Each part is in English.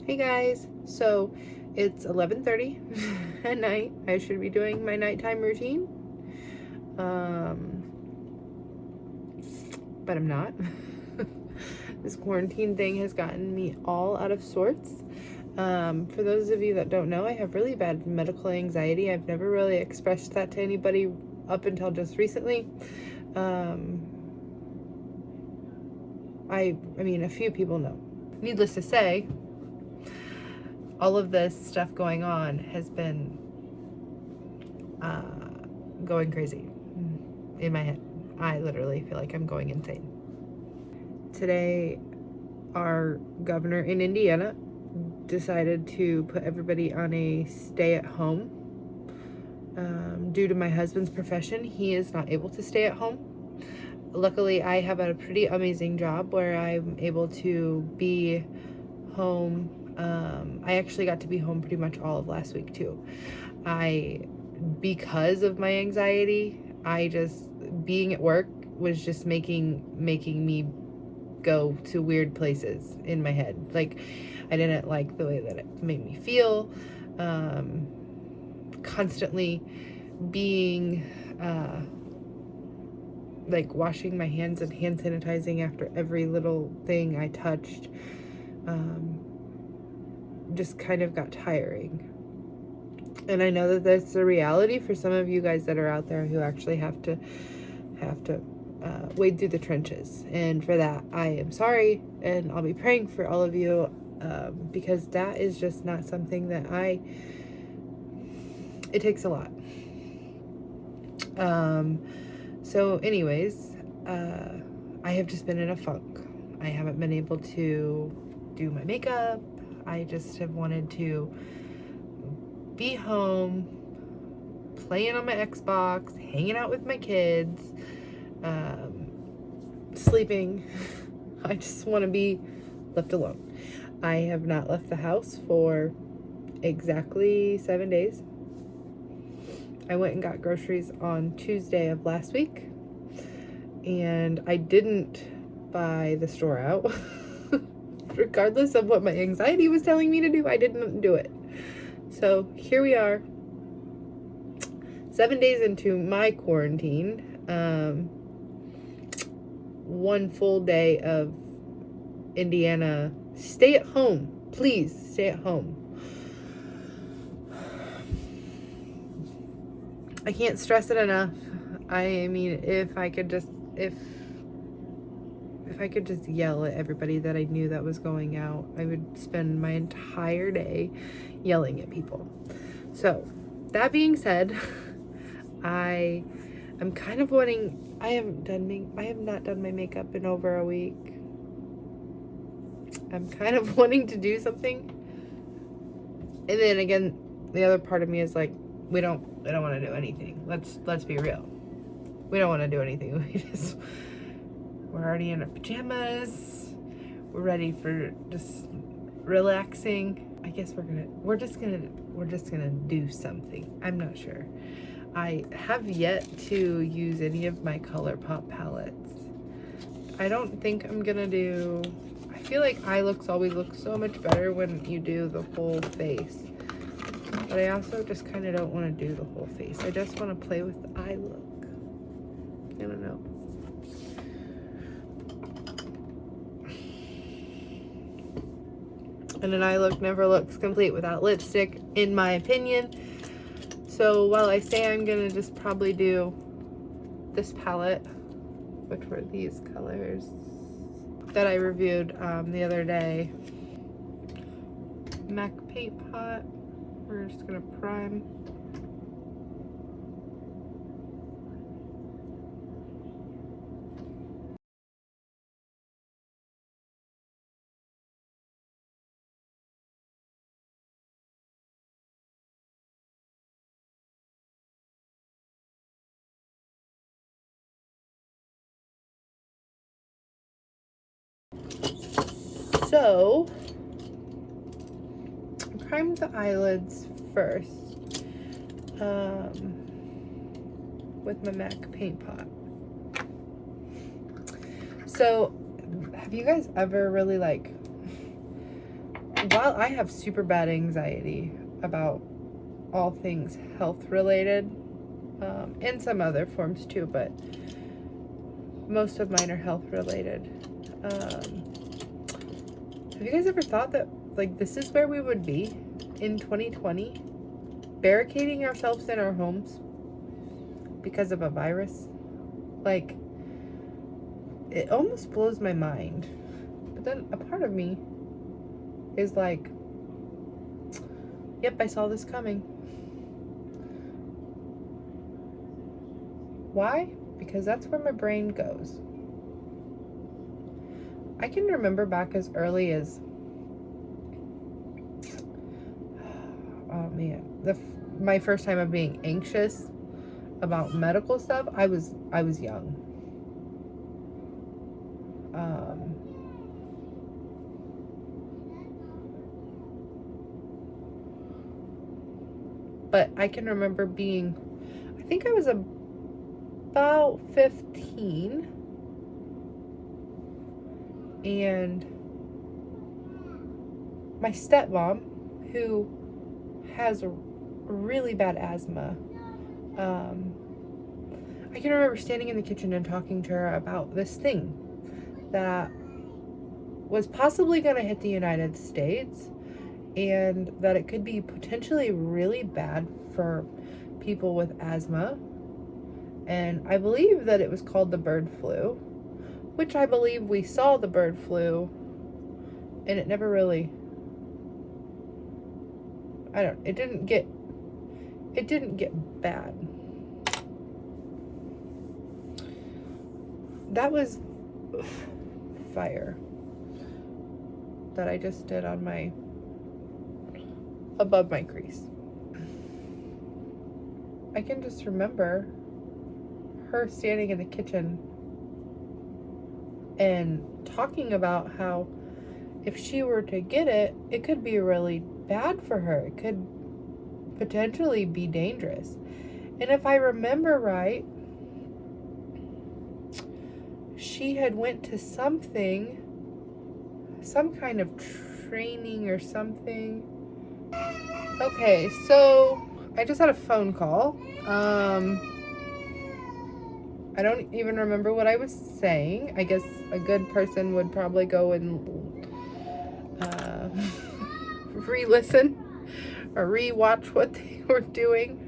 Hey guys, so it's 11:30 at night. I should be doing my nighttime routine, but I'm not. This quarantine thing has gotten me all out of sorts. For those of you that don't know, I have really bad medical anxiety. I've never really expressed that to anybody up until just recently. I mean, a few people know. Needless to say, all of this stuff going on has been going crazy in my head. I literally feel like I'm going insane. Today, our governor in Indiana decided to put everybody on a stay at home. Due to my husband's profession, he is not able to stay at home. Luckily, I have a pretty amazing job where I'm able to be home. I actually got to be home pretty much all of last week too. Because of my anxiety, being at work was just making me go to weird places in my head. Like, I didn't like the way that it made me feel. Constantly being like washing my hands and hand sanitizing after every little thing I touched just kind of got tiring. And I know that that's a reality for some of you guys that are out there who actually have to wade through the trenches. And for that, I am sorry, and I'll be praying for all of you, because that is just not something that it takes a lot. So anyways, I have just been in a funk. I haven't been able to do my makeup. I just have wanted to be home, playing on my Xbox, hanging out with my kids, sleeping. I just want to be left alone. I have not left the house for exactly 7 days. I went and got groceries on Tuesday of last week, and I didn't buy the store out. Regardless of what my anxiety was telling me to do, I didn't do it. So here we are, 7 days into my quarantine, one full day of Indiana. Stay at home. Please stay at home. I can't stress it enough. I mean, if I could just yell at everybody that I knew that was going out, I would spend my entire day yelling at people. So, that being said, I am kind of wanting, I have not done my makeup in over a week. I'm kind of wanting to do something. And then again, the other part of me is like, we don't want to do anything. Let's be real. We don't want to do anything. We're already in our pajamas. We're ready for just relaxing. I guess we're just gonna do something. I'm not sure. I have yet to use any of my ColourPop palettes. I don't think I'm gonna do. I feel like eye looks always look so much better when you do the whole face. But I also just kind of don't want to do the whole face. I just want to play with the eye look. I don't know. And an eye look never looks complete without lipstick, in my opinion. So while I say I'm going to just probably do this palette, which were these colors that I reviewed the other day. MAC Paint Pot. We're just going to prime. So, prime the eyelids first with my MAC paint pot. So, have you guys ever really like, while I have super bad anxiety about all things health related, and some other forms too, but most of mine are health related. Have you guys ever thought that like this is where we would be in 2020? Barricading ourselves in our homes because of a virus? Like, it almost blows my mind. But then a part of me is like, yep, I saw this coming. Why? Because that's where my brain goes. I can remember back as early as, oh man, my first time of being anxious about medical stuff. I was young. But I can remember being, I think I was about 15, and my stepmom, who has really bad asthma, I can remember standing in the kitchen and talking to her about this thing that was possibly going to hit the United States, and that it could be potentially really bad for people with asthma. And I believe that it was called the bird flu, which I believe we saw the bird flu, and it never really, it didn't get bad. That was fire that I just did on above my crease. I can just remember her standing in the kitchen and talking about how if she were to get it, it could be really bad for her. It could potentially be dangerous. And if I remember right, she had went to some kind of training or something. Okay, so I just had a phone call. I don't even remember what I was saying. I guess a good person would probably go and re-listen or re-watch what they were doing.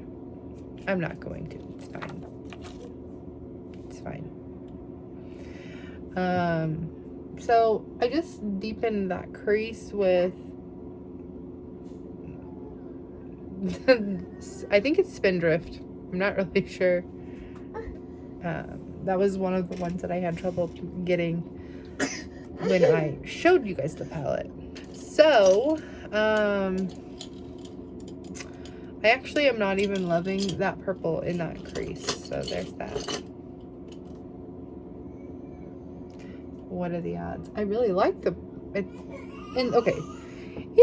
I'm not going to. It's fine. It's fine. So I just deepened that crease with I think it's Spindrift. I'm not really sure. That was one of the ones that I had trouble getting when I showed you guys the palette. So, I actually am not even loving that purple in that crease. So there's that. What are the odds? I really like okay, in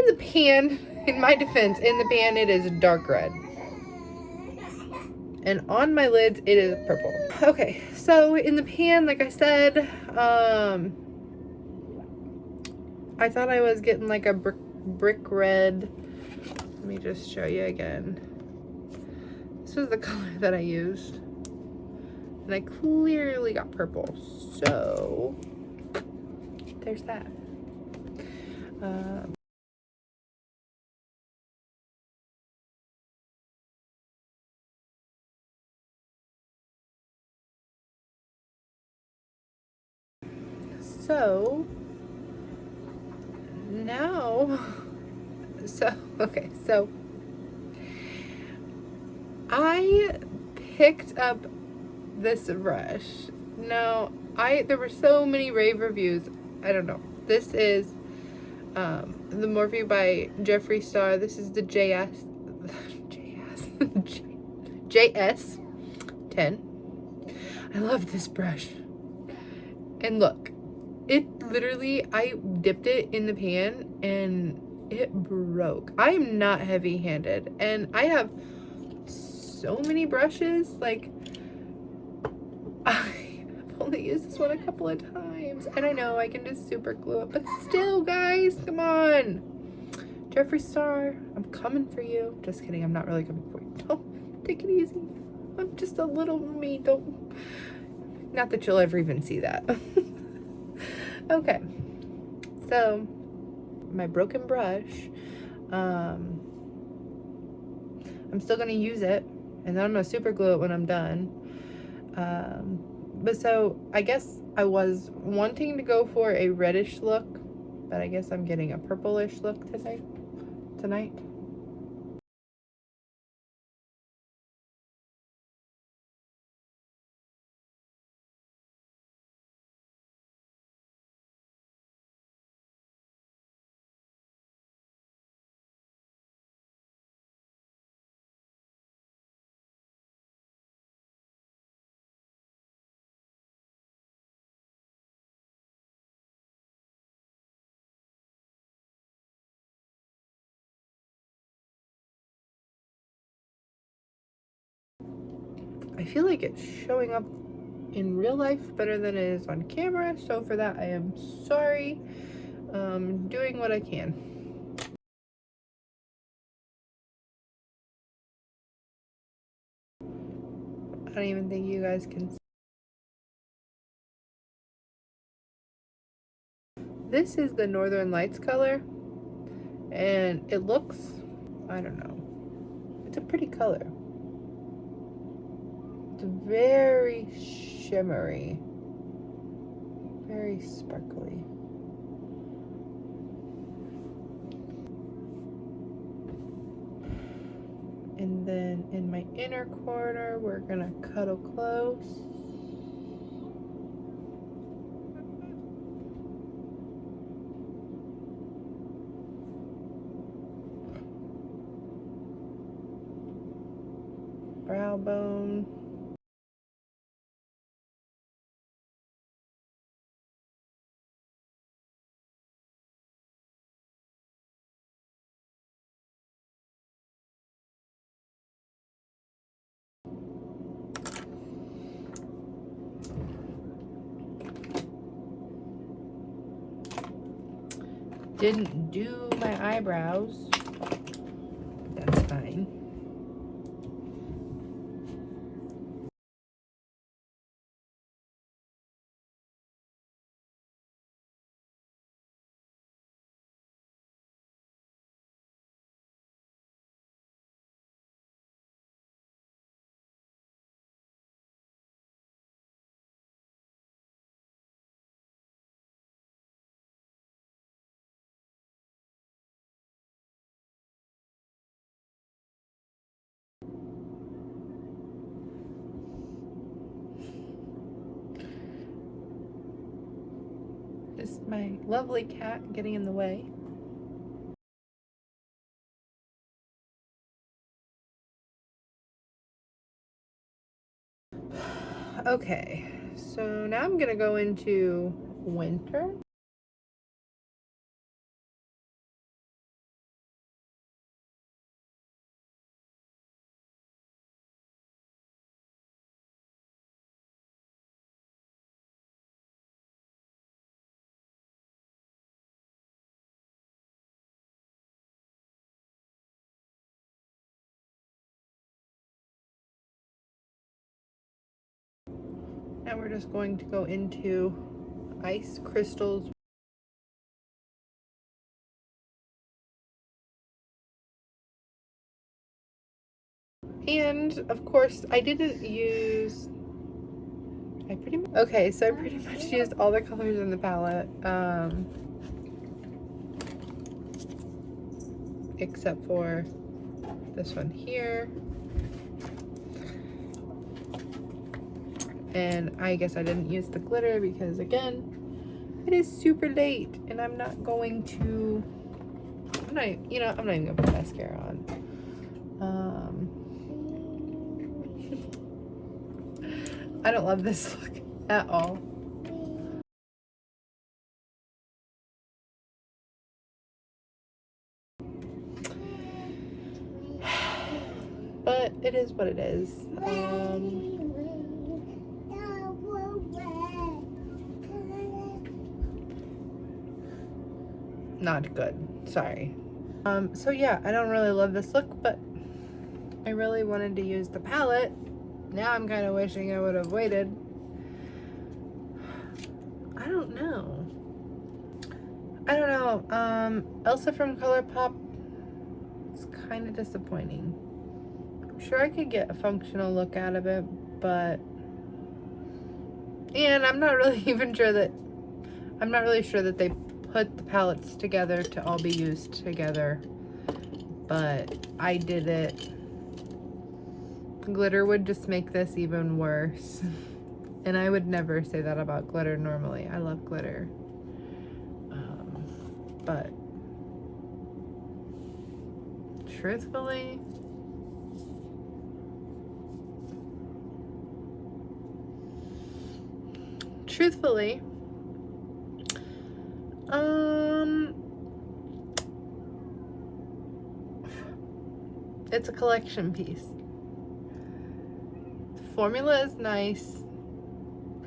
the pan, in my defense, in the pan it is dark red. And on my lids, it is purple. Okay, so in the pan, like I said, I thought I was getting like a brick red. Let me just show you again. This was the color that I used. And I clearly got purple. So, there's that. So now, so I picked up this brush. Now, there were so many rave reviews. I don't know. This is the Morphe by Jeffree Star. This is the JS10. I love this brush. And look, it literally, I dipped it in the pan and it broke. I am not heavy-handed, and I have so many brushes. Like, I've only used this one a couple of times, and I know I can just super glue it, but still, guys, come on. Jeffree Star, I'm coming for you. Just kidding, I'm not really coming for you. Don't, take it easy. I'm just a little me, don't. Not that you'll ever even see that. Okay, so my broken brush, I'm still gonna use it, and then I'm gonna super glue it when I'm done. But so I guess I was wanting to go for a reddish look, but I guess I'm getting a purplish look tonight. I feel like it's showing up in real life better than it is on camera, so for that I am sorry. Doing what I can. I don't even think you guys can see. This is the Northern Lights color, and it looks, I don't know, it's a pretty color. It's very shimmery, very sparkly. And then in my inner corner, we're gonna cuddle close. Brow bone. Didn't do my eyebrows. That's fine. Just my lovely cat getting in the way. Okay, so now I'm gonna go into winter. Now we're just going to go into ice crystals. And of course I didn't use, I pretty much used all the colors in the palette, except for this one here. And I guess I didn't use the glitter because, again, it is super late and I'm not going to, I'm not even gonna put mascara on. I don't love this look at all. But it is what it is. not good. Sorry. So yeah, I don't really love this look, but I really wanted to use the palette. Now I'm kind of wishing I would have waited. I don't know. Elsa from ColourPop is kind of disappointing. I'm sure I could get a functional look out of it, but... And I'm not really sure that they put the palettes together to all be used together, but I did it. Glitter would just make this even worse. And I would never say that about glitter normally. I love glitter. But truthfully, it's a collection piece. The formula is nice.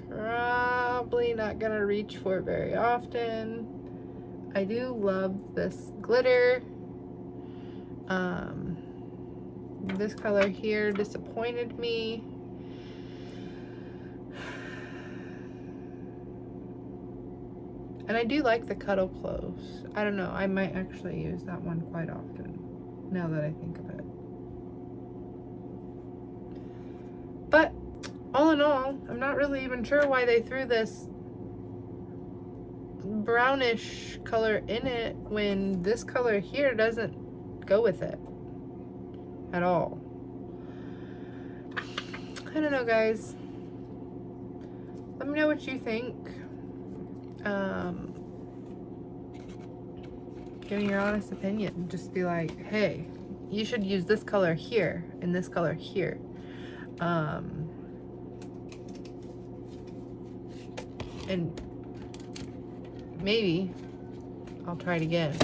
Probably not gonna reach for it very often. I do love this glitter. This color here disappointed me. And I do like the Cuddle Close. I don't know, I might actually use that one quite often, now that I think of it. But, all in all, I'm not really even sure why they threw this brownish color in it when this color here doesn't go with it at all. I don't know, guys. Let me know what you think. Give me your honest opinion. Just be like, hey, you should use this color here and this color here. And maybe I'll try it again.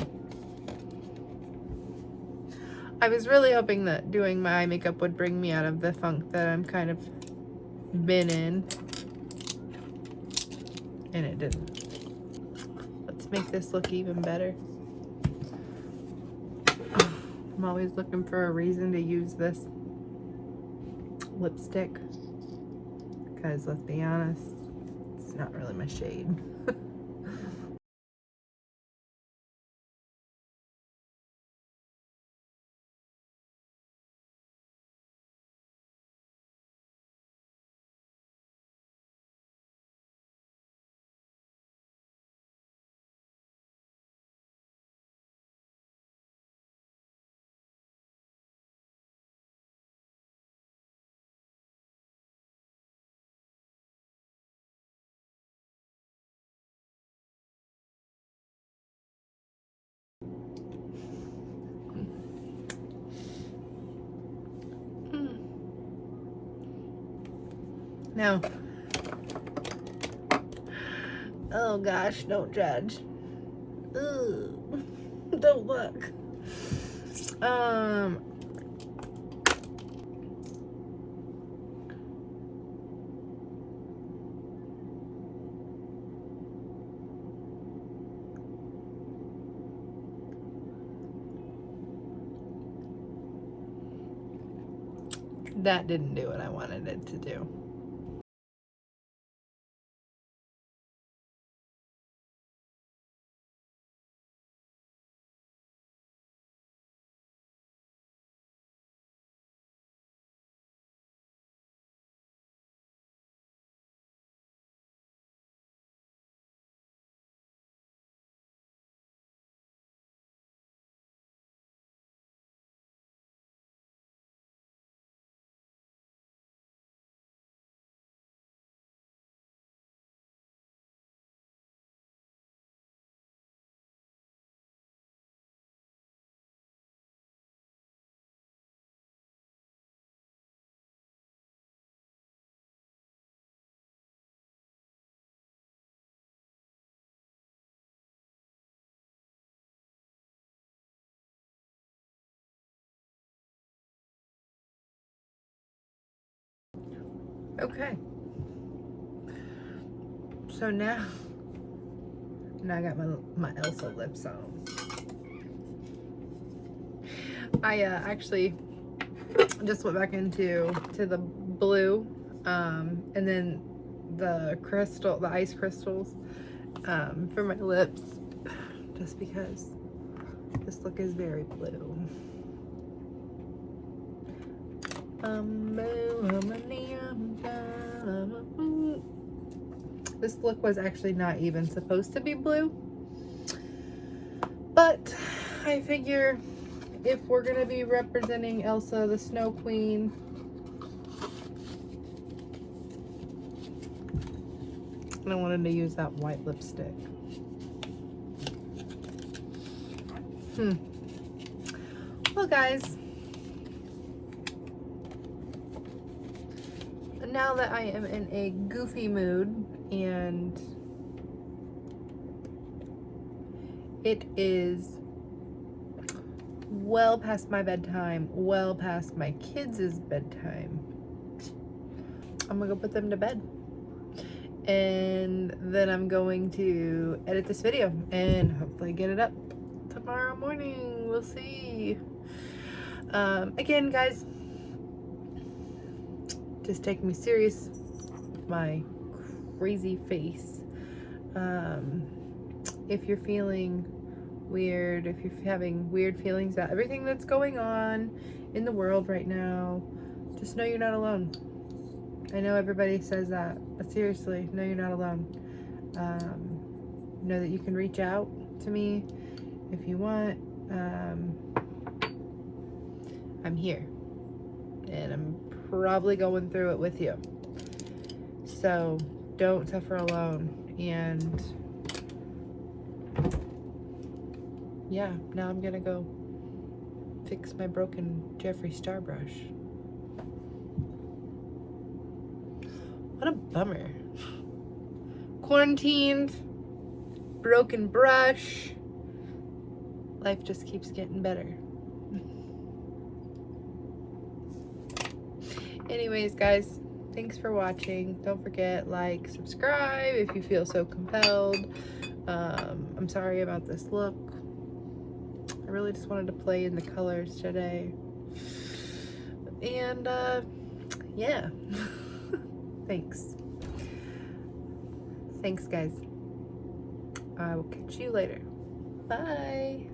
I was really hoping that doing my eye makeup would bring me out of the funk that I'm kind of been in. And it didn't. Let's make this look even better. I'm always looking for a reason to use this lipstick. Because let's be honest, it's not really my shade. Now, oh gosh, don't judge. Ugh. Don't look. That didn't do what I wanted it to do. Okay. So now Now I got my Elsa lips on. I actually just went back to the blue, and then the ice crystals for my lips, just because this look is very blue. This look was actually not even supposed to be blue, but I figure if we're gonna be representing Elsa, the Snow Queen, and I wanted to use that white lipstick. Well, guys, now that I am in a goofy mood and it is well past my bedtime, well past my kids' bedtime, I'm gonna go put them to bed. And then I'm going to edit this video and hopefully get it up tomorrow morning. We'll see. Again, guys, just take me serious with my crazy face. If you're feeling weird, if you're having weird feelings about everything that's going on in the world right now, just know you're not alone. I know everybody says that, but seriously, know you're not alone. Know that you can reach out to me if you want. I'm here, and I'm probably going through it with you. So don't suffer alone. And yeah, now I'm gonna go fix my broken Jeffree Star brush. What a bummer. Quarantined, broken brush. Life just keeps getting better. Anyways, guys, thanks for watching. Don't forget, like, subscribe if you feel so compelled. I'm sorry about this look. I really just wanted to play in the colors today. And, yeah. Thanks. Thanks, guys. I will catch you later. Bye.